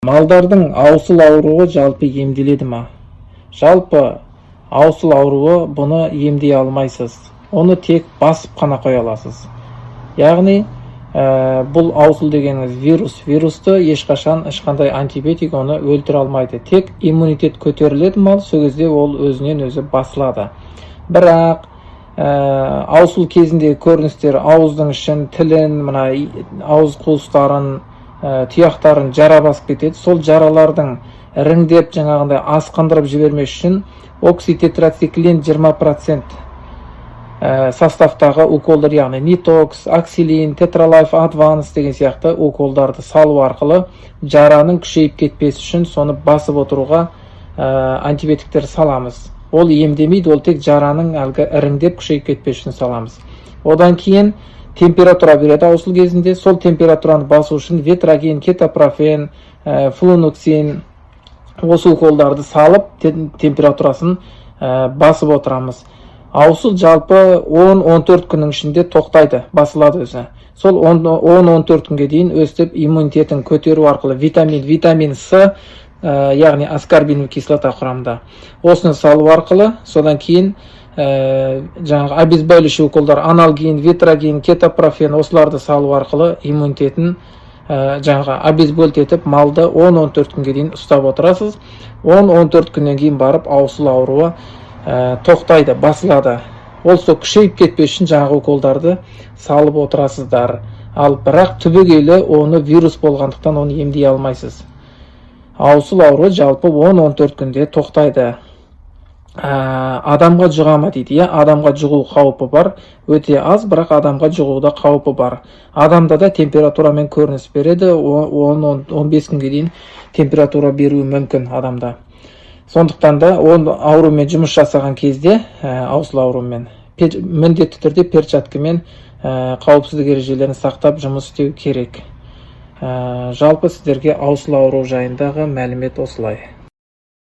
Малдардың аусыл ауруы жалпы емделеді ма? Жалпы аусыл ауруы бұны емдей алмайсыз. Оны тек басып қана қоя аласыз. Яғни бұл аусыл дегеніңіз вирусты ешқашан ешқандай антибиотик оны өлтіре алмайды. Тек иммунитет көтеріледі мал, сол кезде ол өзінен өзі басылады. Бірақ аусыл кезіндегі көріністер ауыздың ішін, тілін, мына ауыз қуыстарын, тұяқтарын жара басып кетеді. Сол жаралардың іріңдеп жаңағындай асқындырып жібермес үшін окситетрациклин 20% составтағы уколдар, яғни нитокс, аксилин, тетралайф, адванс деген сияқты уколдарды салу арқылы жараның күшейіп кетпес үшін соны басып отыруға антибиотиктер саламыз. Ол емдемейді, ол тек жараның әлгі іріңдеп күшейіп кетпес үшін саламыз. Одан кейін температура береді аусыл кезінде. Сол температураны басу үшін ветроген, кетопрофен, флуноксин осы уколдарды салып температурасын басып отырамыз. Аусыл жалпы 10-14 күннің ішінде тоқтайды, басылады өзі. Сол 10-14 күнге дейін өстіп иммунитетін көтеру арқылы витамин С, яғни аскорбиновая кислота құрамында. Осыны салу арқылы, содан кейін жаңағы обезболивающий уколдар, аналгин, ветроген, кетопрофен осыларды салу арқылы иммунитетін жаңағы обезболить етіп малды 10-14 күнге дейін ұстап отырасыз. 10-14 күннен кейін барып аусыл ауруы тоқтайды, басылады. Ол сол күшейіп кетпес үшін жаңағы уколдарды салып отырасыздар. Ал бірақ түбегейлі оны вирус болғандықтан оны емдей алмайсыз. Аусыл ауруы жалпы 10-14 күнде тоқтайды. Адамға жұға ма дейді. Адамға жұғу қаупі бар, өте аз, бірақ адамға жұғуда қаупі бар. Адамда да температурамен көрініс береді, 10-15 күнге дейін температура беруі мүмкін адамда. Сондықтан да аурумен жұмыс жасаған кезде, аусыл аурумен міндетті түрде перчаткамен қауіпсіздік ережелерін сақтап жұмыс істеу керек. Жалпы сіздерге аусыл ауру жайындағы мәлімет осылай.